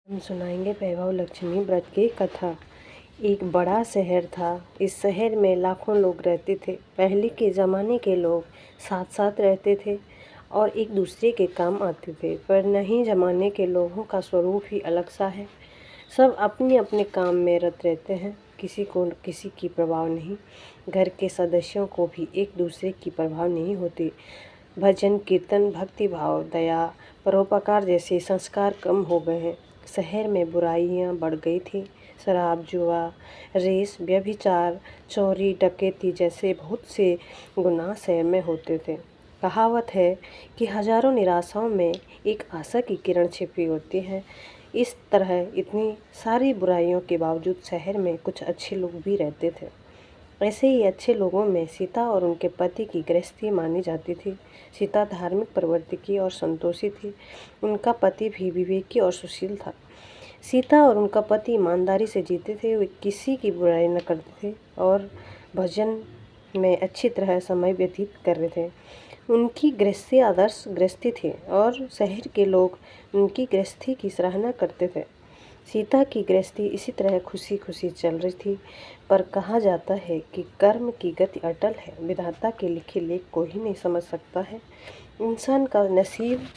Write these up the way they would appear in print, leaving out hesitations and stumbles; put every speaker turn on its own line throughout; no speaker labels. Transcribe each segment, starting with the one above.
हम सुनाएंगे वैभव लक्ष्मी व्रत की कथा। एक बड़ा शहर था। इस शहर में लाखों लोग रहते थे। पहले के ज़माने के लोग साथ साथ रहते थे और एक दूसरे के काम आते थे, पर नए ज़माने के लोगों का स्वरूप ही अलग सा है। सब अपने अपने काम में रत रहते हैं, किसी को किसी की परवाह नहीं। घर के सदस्यों को भी एक दूसरे की परवाह नहीं होती। भजन कीर्तन, भक्ति भाव, दया, परोपकार जैसे संस्कार कम हो गए हैं। शहर में बुराइयां बढ़ गई थी। शराब, जुआ, रेस, व्यभिचार, चोरी, डकैती जैसे बहुत से गुनाह शहर में होते थे। कहावत है कि हजारों निराशाओं में एक आशा की किरण छिपी होती है। इस तरह इतनी सारी बुराइयों के बावजूद शहर में कुछ अच्छे लोग भी रहते थे। ऐसे ही अच्छे लोगों में सीता और उनके पति की गृहस्थी मानी जाती थी। सीता धार्मिक प्रवृत्ति की और संतोषी थी। उनका पति भी विवेकी और सुशील था। सीता और उनका पति ईमानदारी से जीते थे। वे किसी की बुराई न करते थे और भजन में अच्छी तरह समय व्यतीत कर रहे थे। उनकी गृहस्थी आदर्श गृहस्थी थी और शहर के लोग उनकी गृहस्थी की सराहना करते थे। सीता की गृहस्थी इसी तरह खुशी खुशी चल रही थी, पर कहा जाता है कि कर्म की गति अटल है। विधाता के लिखे लेख कोई नहीं समझ सकता है। इंसान का नसीब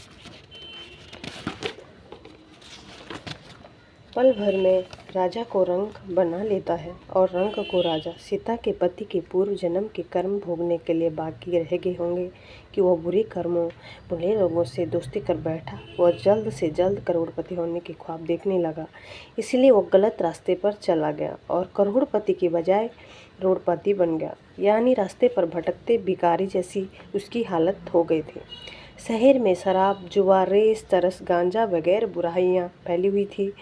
पल भर में राजा को रंग बना लेता है और रंग को राजा। सीता के पति के पूर्व जन्म के कर्म भोगने के लिए बाकी रह गए होंगे कि वह बुरे कर्मों, बुरे लोगों से दोस्ती कर बैठा। वह जल्द से जल्द करोड़पति होने के ख्वाब देखने लगा, इसलिए वह गलत रास्ते पर चला गया और करोड़पति की बजाय रोड़पति बन गया। यानी रास्ते पर भटकते भिखारी जैसी उसकी हालत हो गई थी। शहर में शराब, जुआ, रेस, चरस, गांजा वगैरह बुराइयां फैली हुई थी।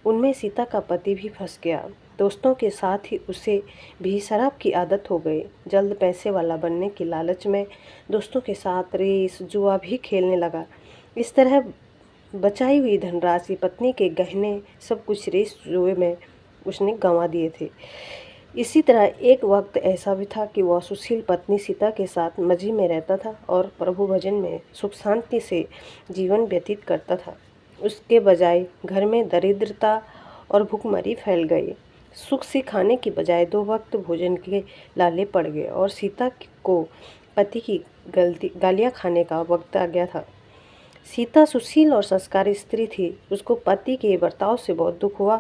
उनमें सीता का पति भी फंस गया। दोस्तों के साथ ही उसे भी शराब की आदत हो गई। जल्द पैसे वाला बनने की लालच में दोस्तों के साथ रेस, जुआ भी खेलने लगा। इस तरह बचाई हुई धनराशि, पत्नी के गहने, सब कुछ रेस जुए में उसने गंवा दिए थे। इसी तरह एक वक्त ऐसा भी था कि वह सुशील पत्नी सीता के साथ मज़े में रहता था और प्रभु भजन में सुख शांति से जीवन व्यतीत करता था। उसके बजाय घर में दरिद्रता और भूखमरी फैल गई। सुख से खाने की बजाय 2 वक्त भोजन के लाले पड़ गए और सीता को पति की गालियाँ खाने का वक्त आ गया था। सीता सुशील और संस्कारी स्त्री थी। उसको पति के बर्ताव से बहुत दुख हुआ,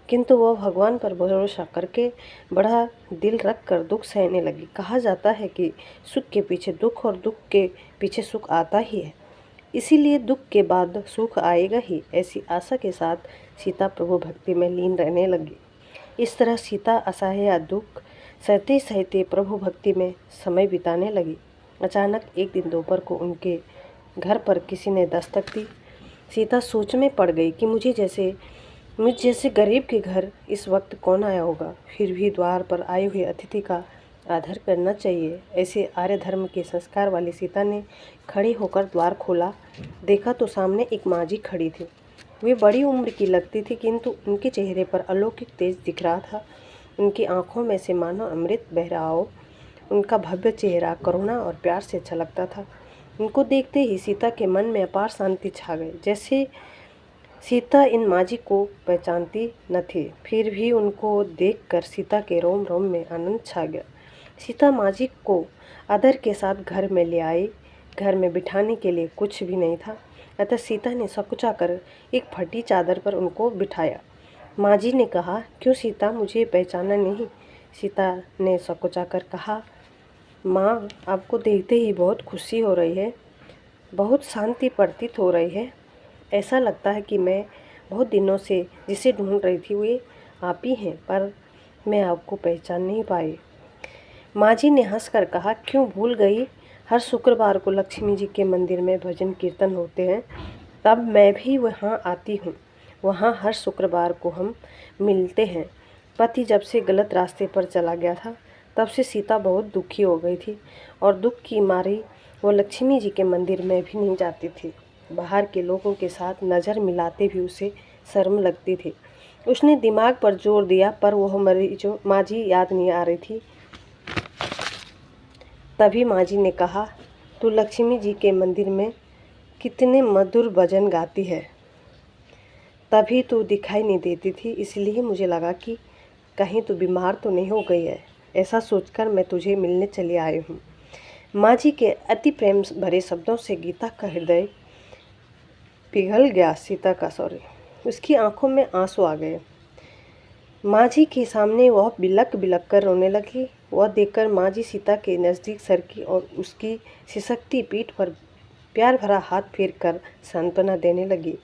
किंतु वह भगवान पर भरोसा करके बड़ा दिल रख कर दुख सहने लगी। कहा जाता है कि सुख के पीछे दुख और दुख के पीछे सुख आता ही है, इसीलिए दुख के बाद सुख आएगा ही, ऐसी आशा के साथ सीता प्रभु भक्ति में लीन रहने लगी। इस तरह सीता असहाय दुख सहते सहते प्रभु भक्ति में समय बिताने लगी। अचानक एक दिन दोपहर को उनके घर पर किसी ने दस्तक दी। सीता सोच में पड़ गई कि मुझ जैसे गरीब के घर इस वक्त कौन आया होगा। फिर भी द्वार पर आए हुए अतिथि का आदर करना चाहिए। ऐसे आर्य धर्म के संस्कार वाली सीता ने खड़ी होकर द्वार खोला। देखा तो सामने एक माँझी खड़ी थी। वे बड़ी उम्र की लगती थी, किंतु उनके चेहरे पर अलौकिक तेज दिख रहा था। उनकी आंखों में से मानो अमृत बह रहा हो। उनका भव्य चेहरा करुणा और प्यार से छलकता था। उनको देखते ही सीता के मन में अपार शांति छा गई। जैसे सीता इन माँझी को पहचानती न थी, फिर भी उनको देखकर सीता के रोम रोम में आनंद छा गया। सीता माँझी को आदर के साथ घर में ले आई। घर में बिठाने के लिए कुछ भी नहीं था, अतः सीता ने सकुचा कर एक फटी चादर पर उनको बिठाया। माँझी ने कहा, क्यों सीता, मुझे पहचाना नहीं? सीता ने सकुचा कर कहा, माँ, आपको देखते ही बहुत खुशी हो रही है, बहुत शांति प्रतीत हो रही है। ऐसा लगता है कि मैं बहुत दिनों से जिसे ढूंढ रही थी वे आप ही हैं, पर मैं आपको पहचान नहीं पाई। माँ जी ने हंसकर कहा, क्यों भूल गई? हर शुक्रवार को लक्ष्मी जी के मंदिर में भजन कीर्तन होते हैं, तब मैं भी वहाँ आती हूँ। वहाँ हर शुक्रवार को हम मिलते हैं। पति जब से गलत रास्ते पर चला गया था, तब से सीता बहुत दुखी हो गई थी और दुख की मारी वो लक्ष्मी जी के मंदिर में भी नहीं जाती थी। बाहर के लोगों के साथ नज़र मिलाते भी उसे शर्म लगती थी। उसने दिमाग पर जोर दिया, पर वह माँ जी याद नहीं आ रही थी। तभी माँ जी ने कहा, तू लक्ष्मी जी के मंदिर में कितने मधुर भजन गाती है। तभी तू दिखाई नहीं देती थी, इसलिए मुझे लगा कि कहीं तू बीमार तो नहीं हो गई है। ऐसा सोचकर मैं तुझे मिलने चली आई हूँ। माँ जी के अति प्रेम भरे शब्दों से गीता का हृदय पिघल गया। सीता का सॉरी उसकी आंखों में आंसू आ गए। माँ जी के सामने वह बिलक बिलक कर रोने लगी। वह देखकर माँ जी सीता के नज़दीक सरकी और उसकी सिसकती पीठ पर प्यार भरा हाथ फेर कर सांत्वना देने लगी।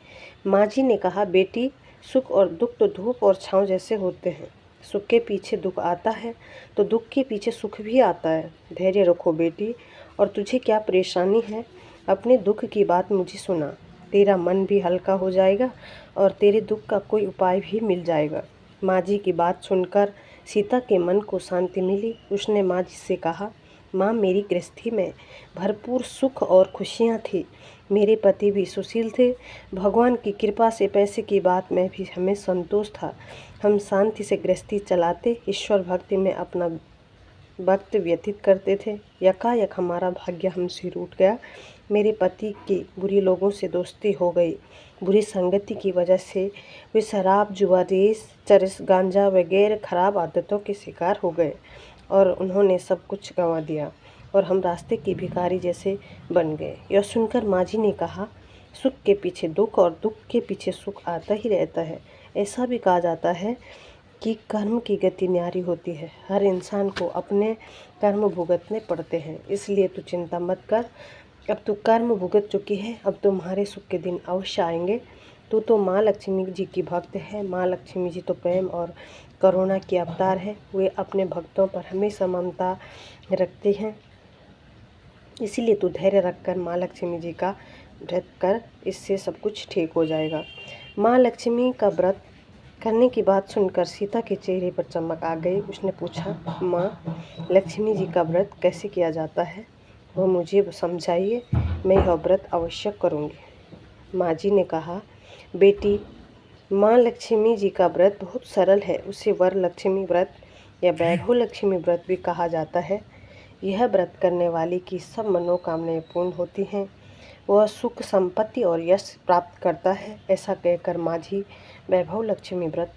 माँ जी ने कहा, बेटी, सुख और दुख तो धूप और छाँव जैसे होते हैं। सुख के पीछे दुख आता है तो दुख के पीछे सुख भी आता है। धैर्य रखो बेटी। और तुझे क्या परेशानी है? अपने दुख की बात मुझे सुना। तेरा मन भी हल्का हो जाएगा और तेरे दुख का कोई उपाय भी मिल जाएगा। माँ जी की बात सुनकर सीता के मन को शांति मिली। उसने माँ जी से कहा, माँ, मेरी गृहस्थी में भरपूर सुख और खुशियाँ थी। मेरे पति भी सुशील थे। भगवान की कृपा से पैसे की बात में भी हमें संतोष था। हम शांति से गृहस्थी चलाते, ईश्वर भक्ति में अपना वक्त व्यतीत करते थे। यकायक हमारा भाग्य हमसे रूठ गया। मेरे पति की बुरी लोगों से दोस्ती हो गई। बुरी संगति की वजह से वे शराब, जुआ, रेस, चरस, गांजा वगैरह खराब आदतों के शिकार हो गए और उन्होंने सब कुछ गंवा दिया और हम रास्ते के भिखारी जैसे बन गए। यह सुनकर माँ जी ने कहा, सुख के पीछे दुख और दुख के पीछे सुख आता ही रहता है। ऐसा भी कहा जाता है कि कर्म की गति न्यारी होती है। हर इंसान को अपने कर्म भुगतने पड़ते हैं, इसलिए तू चिंता मत कर। अब तू कर्म भुगत चुकी है, अब तुम्हारे सुख के दिन अवश्य आएंगे। तू तो माँ लक्ष्मी जी की भक्त है। माँ लक्ष्मी जी तो प्रेम और करुणा की अवतार है। वे अपने भक्तों पर हमेशा ममता रखती हैं। इसीलिए तू धैर्य रखकर माँ लक्ष्मी जी का व्रत कर, इससे सब कुछ ठीक हो जाएगा। माँ लक्ष्मी का व्रत करने की बात सुनकर सीता के चेहरे पर चमक आ गई। उसने पूछा, माँ, लक्ष्मी जी का व्रत कैसे किया जाता है? वह मुझे समझाइए, मैं यह व्रत अवश्य करूँगी। माँ जी ने कहा, बेटी, माँ लक्ष्मी जी का व्रत बहुत सरल है। उसे वर लक्ष्मी व्रत या वैभव लक्ष्मी व्रत भी कहा जाता है। यह व्रत करने वाली की सब मनोकामनाएं पूर्ण होती हैं। वह सुख, संपत्ति और यश प्राप्त करता है। ऐसा कहकर माँ जी वैभव लक्ष्मी व्रत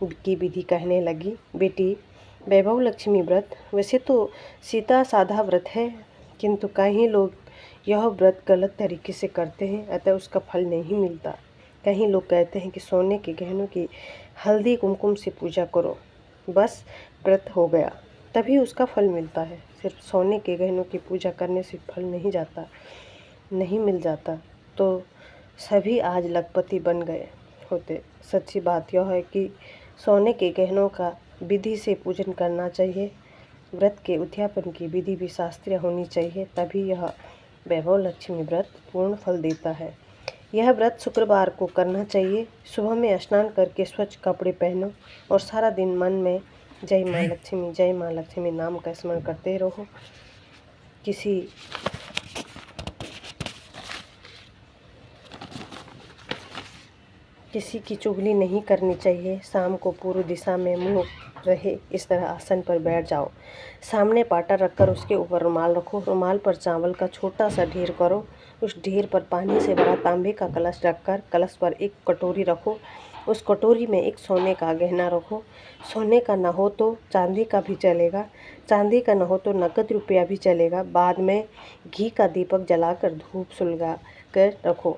की विधि कहने लगी। बेटी, वैभव लक्ष्मी व्रत वैसे तो सीधा साधा व्रत है, किंतु कई लोग यह व्रत गलत तरीके से करते हैं, अतः उसका फल नहीं मिलता। कई लोग कहते हैं कि सोने के गहनों की हल्दी कुमकुम से पूजा करो, बस व्रत हो गया, तभी उसका फल मिलता है। सिर्फ सोने के गहनों की पूजा करने से फल नहीं मिल जाता तो सभी आज लखपति बन गए होते। सच्ची बात यह है कि सोने के गहनों का विधि से पूजन करना चाहिए। व्रत के उद्यापन की विधि भी शास्त्रीय होनी चाहिए, तभी यह वैभव लक्ष्मी व्रत पूर्ण फल देता है। यह व्रत शुक्रवार को करना चाहिए। सुबह में स्नान करके स्वच्छ कपड़े पहनो और सारा दिन मन में जय माँ लक्ष्मी नाम का स्मरण करते रहो। किसी की चुगली नहीं करनी चाहिए। शाम को पूर्व दिशा में मुंह रहे इस तरह आसन पर बैठ जाओ। सामने पाटा रखकर उसके ऊपर रुमाल रखो। रुमाल पर चावल का छोटा सा ढेर करो। उस ढेर पर पानी से भरा तांबे का कलश रखकर कलश पर एक कटोरी रखो। उस कटोरी में एक सोने का गहना रखो। सोने का न हो तो चांदी का भी चलेगा, चांदी का न हो तो नकद रुपया भी चलेगा। बाद में घी का दीपक जलाकर धूप सुलगा कर रखो।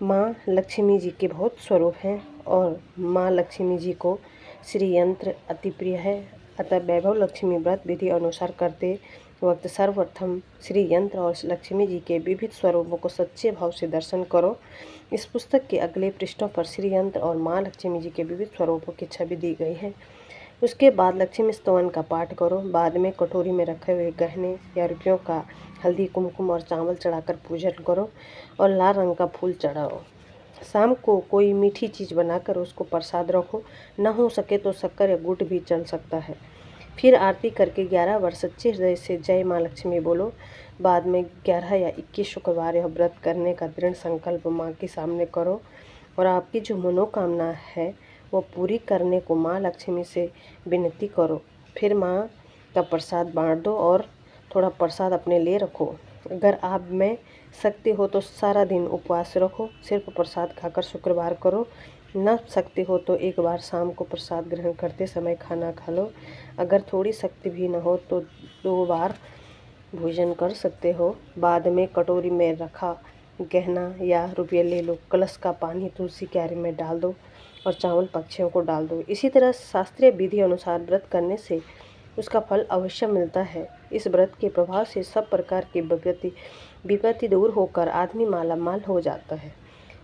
माँ लक्ष्मी जी के बहुत स्वरूप हैं और माँ लक्ष्मी जी को श्री यंत्र अति प्रिय है, अतः वैभव लक्ष्मी व्रत विधि अनुसार करते वक्त सर्वप्रथम श्री यंत्र और लक्ष्मी जी के विविध स्वरूपों को सच्चे भाव से दर्शन करो। इस पुस्तक के अगले पृष्ठों पर श्री यंत्र और माँ लक्ष्मी जी के विविध स्वरूपों की छवि दी गई है। उसके बाद लक्ष्मी स्तवन का पाठ करो। बाद में कटोरी में रखे हुए गहने या रुपयों का हल्दी, कुमकुम और चावल चढ़ाकर पूजन करो और लाल रंग का फूल चढ़ाओ। शाम को कोई मीठी चीज़ बनाकर उसको प्रसाद रखो। न हो सके तो शक्कर या गुड़ भी चल सकता है। फिर आरती करके 11 बार सच्चे हृदय से जय माँ लक्ष्मी बोलो। बाद में 11 या 21 शुक्रवार यह व्रत करने का दृढ़ संकल्प माँ के सामने करो और आपकी जो मनोकामना है वो पूरी करने को माँ लक्ष्मी से विनती करो। फिर माँ का प्रसाद बांट दो और थोड़ा प्रसाद अपने लिए रखो। अगर आप में शक्ति हो तो सारा दिन उपवास रखो। सिर्फ प्रसाद खाकर शुक्रवार करो। न सकते हो तो एक बार शाम को प्रसाद ग्रहण करते समय खाना खा लो। अगर थोड़ी शक्ति भी न हो तो 2 बार भोजन कर सकते हो। बाद में कटोरी में रखा गहना या रुपये ले लो। कलश का पानी तुलसी क्यारी में डाल दो और चावल पक्षियों को डाल दो। इसी तरह शास्त्रीय विधि अनुसार व्रत करने से उसका फल अवश्य मिलता है। इस व्रत के प्रभाव से सब प्रकार की विपत्ति दूर होकर आदमी मालामाल हो जाता है।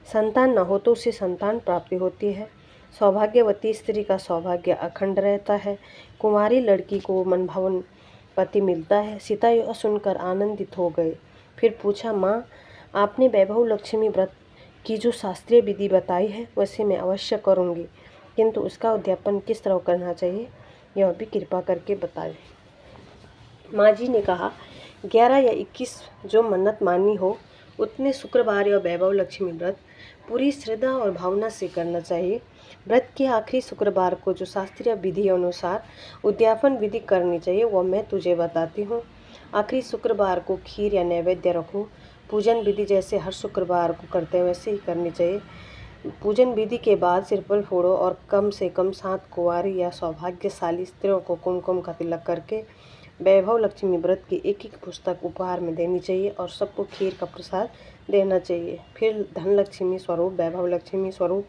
संतान न हो तो उसे संतान प्राप्ति होती है। सौभाग्यवती स्त्री का सौभाग्य अखंड रहता है। कुंवारी लड़की को मनभावन पति मिलता है। सीता यह सुनकर आनंदित हो गए। फिर पूछा, माँ, आपने वैभव लक्ष्मी व्रत की जो शास्त्रीय विधि बताई है वैसे मैं अवश्य करूँगी, किंतु उसका उद्यापन किस तरह करना चाहिए यह भी कृपा करके बताएं। माँ जी ने कहा, 11 या 21 जो मन्नत मानी हो उतने शुक्रवार या वैभव लक्ष्मी व्रत पूरी श्रद्धा और भावना से करना चाहिए। व्रत के आखिरी शुक्रवार को जो शास्त्रीय विधि अनुसार उद्यापन विधि करनी चाहिए वह मैं तुझे बताती हूँ। आखिरी शुक्रवार को खीर या नैवेद्य रखो। पूजन विधि जैसे हर शुक्रवार को करते हैं वैसे ही करनी चाहिए। पूजन विधि के बाद सिरपल फोड़ो और कम से कम 7 कुंवारी या सौभाग्यशाली स्त्रियों को कुमकुम का तिलक करके वैभव लक्ष्मी व्रत की एक पुस्तक उपहार में देनी चाहिए और सबको खीर का प्रसाद देना चाहिए। फिर धनलक्ष्मी स्वरूप, वैभव लक्ष्मी स्वरूप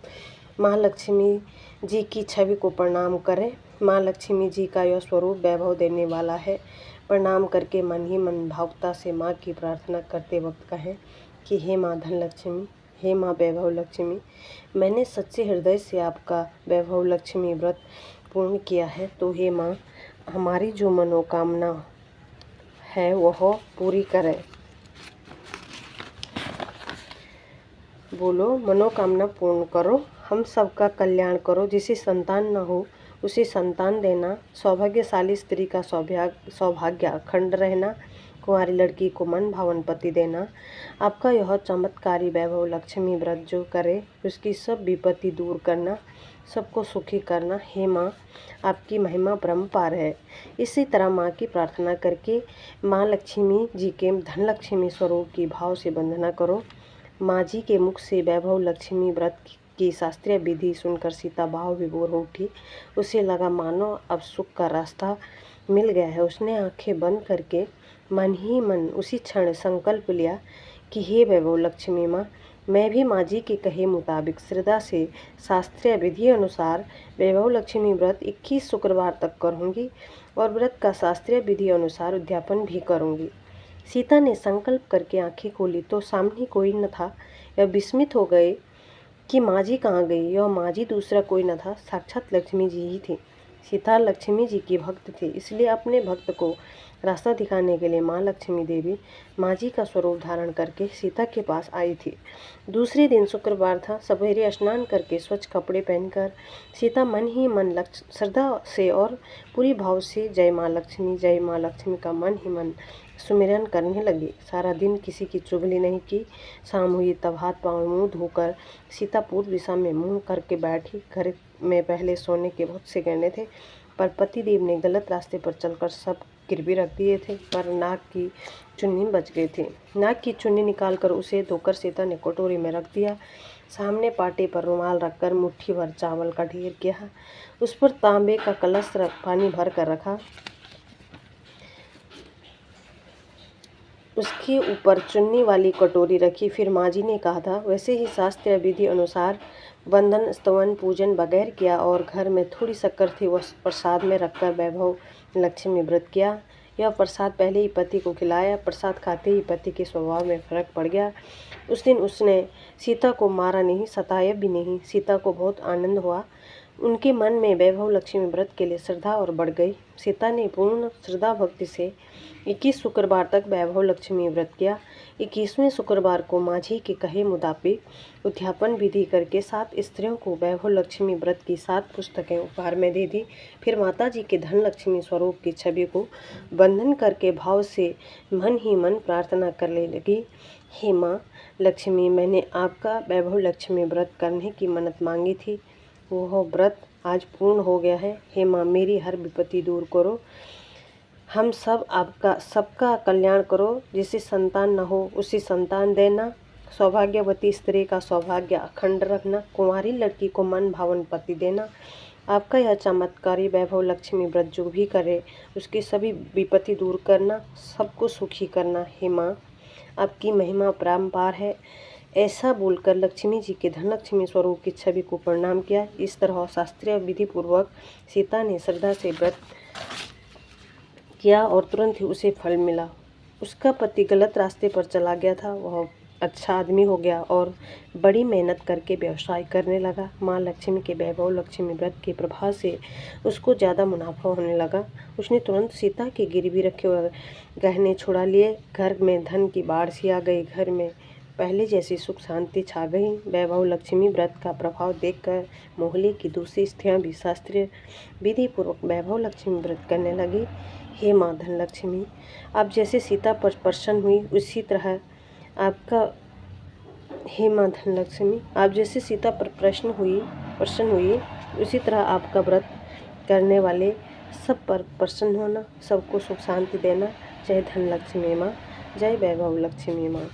माँ लक्ष्मी जी की छवि को प्रणाम करें। माँ लक्ष्मी जी का यह स्वरूप वैभव देने वाला है। प्रणाम करके मन ही मन भावुकता से माँ की प्रार्थना करते वक्त कहें कि हे माँ धनलक्ष्मी, हे माँ वैभव लक्ष्मी, मैंने सच्चे हृदय से आपका वैभव लक्ष्मी व्रत पूर्ण किया है, तो हे माँ हमारी जो मनोकामना है वह पूरी करें। बोलो, मनोकामना पूर्ण करो, हम सबका कल्याण करो। जिसे संतान न हो उसे संतान देना, सौभाग्यशाली स्त्री का सौभाग्य अखंड रहना, कुंवारी लड़की को मन भावन पति देना। आपका यह चमत्कारी वैभव लक्ष्मी व्रत जो करे उसकी सब विपत्ति दूर करना, सबको सुखी करना। हे माँ, आपकी महिमा परम्पार है। इसी तरह माँ की प्रार्थना करके माँ लक्ष्मी जी के धनलक्ष्मी स्वरूप की भाव से वंदना करो। माँ जी के मुख से वैभव लक्ष्मी व्रत की शास्त्रीय विधि सुनकर सीता भाव विभोर हो उठी। उसे लगा मानो अब सुख का रास्ता मिल गया है। उसने आंखें बंद करके मन ही मन उसी क्षण संकल्प लिया कि हे वैभव लक्ष्मी माँ, मैं भी माँ जी के कहे मुताबिक श्रद्धा से शास्त्रीय विधि अनुसार वैभव लक्ष्मी व्रत 21 शुक्रवार तक करूँगी और व्रत का शास्त्रीय विधि अनुसार उद्यापन भी करूँगी। सीता ने संकल्प करके आंखें खोली तो सामने कोई न था। यह विस्मित हो गए कि माँ जी कहाँ गई। यह माँ जी दूसरा कोई न था, साक्षात लक्ष्मी जी ही थी। सीता लक्ष्मी जी की भक्त थी, इसलिए अपने भक्त को रास्ता दिखाने के लिए माँ लक्ष्मी देवी माँ जी का स्वरूप धारण करके सीता के पास आई थी। दूसरे दिन शुक्रवार था। सवेरे स्नान करके स्वच्छ कपड़े पहनकर सीता मन ही मन श्रद्धा से और पूरी भाव से जय माँ लक्ष्मी का मन ही मन सुमिरन करने लगी। सारा दिन किसी की चुगली नहीं की। शाम हुई तब हाथ पांव मुँह धोकर सीता पूर्व दिशा में मुँह करके बैठी। घर में पहले सोने के बहुत से गहने थे, पर पतिदेव ने गलत रास्ते पर चलकर सब गिरवी रख दिए थे, पर नाक की चुन्नी बच गई थी। नाक की चुन्नी निकालकर उसे धोकर सीता ने कटोरी में रख दिया। सामने पाटे पर रुमाल रखकर मुट्ठी भर चावल का ढेर किया। उस पर तांबे का कलश पानी भर कर रखा। उसके ऊपर चुन्नी वाली कटोरी रखी। फिर माँ जी ने कहा था वैसे ही शास्त्रीय विधि अनुसार वंदन स्तवन पूजन वगैरह किया और घर में थोड़ी शक्कर थी वह प्रसाद में रखकर वैभव लक्ष्मी व्रत किया। यह प्रसाद पहले ही पति को खिलाया। प्रसाद खाते ही पति के स्वभाव में फर्क पड़ गया। उस दिन उसने सीता को मारा नहीं, सताया भी नहीं। सीता को बहुत आनंद हुआ। उनके मन में वैभव लक्ष्मी व्रत के लिए श्रद्धा और बढ़ गई। सीता ने पूर्ण श्रद्धा भक्ति से 21 शुक्रवार तक वैभव लक्ष्मी व्रत किया। 21वें शुक्रवार को माँ जी के कहे मुताबिक उद्यापन विधि करके 7 स्त्रियों को वैभव लक्ष्मी व्रत की 7 पुस्तकें उपहार में दे दी। फिर माता जी के धन लक्ष्मी स्वरूप की छवि को बंधन करके भाव से मन ही मन प्रार्थना करने लगी। हे माँ लक्ष्मी, मैंने आपका वैभव लक्ष्मी व्रत करने की मन्नत मांगी थी, वह व्रत आज पूर्ण हो गया है। हे माँ, मेरी हर विपत्ति दूर करो, हम सब आपका सबका कल्याण करो। जिसे संतान न हो उसे संतान देना, सौभाग्यवती स्त्री का सौभाग्य अखंड रखना, कुंवारी लड़की को मन भावन पति देना। आपका यह चमत्कारी वैभव लक्ष्मी व्रत जो भी करे उसकी सभी विपत्ति दूर करना, सबको सुखी करना। हे माँ, आपकी महिमा अपरंपार है। ऐसा बोलकर लक्ष्मी जी के धनलक्ष्मी स्वरूप की छवि को प्रणाम किया। इस तरह शास्त्रीय विधि पूर्वक सीता ने श्रद्धा से व्रत किया और तुरंत ही उसे फल मिला। उसका पति गलत रास्ते पर चला गया था, वह अच्छा आदमी हो गया और बड़ी मेहनत करके व्यवसाय करने लगा। माँ लक्ष्मी के वैभव लक्ष्मी व्रत के प्रभाव से उसको ज़्यादा मुनाफा होने लगा। उसने तुरंत सीता के गिरवी रखे हुए गहने छुड़ा लिए। घर में धन की बाढ़ सी आ गई। घर में पहले जैसी सुख शांति छा गई। वैभव लक्ष्मी व्रत का प्रभाव देखकर मोहल्ले की दूसरी स्त्रियां भी शास्त्रीय विधि पूर्वक वैभव लक्ष्मी व्रत करने लगी। हे माँ धनलक्ष्मी, आप जैसे सीता पर प्रसन्न हुई उसी तरह आपका हे माँ धनलक्ष्मी, आप जैसे सीता पर प्रसन्न हुई उसी तरह आपका व्रत करने वाले सब पर प्रसन्न होना, सबको सुख शांति देना। जय धनलक्ष्मी माँ, जय वैभव लक्ष्मी माँ।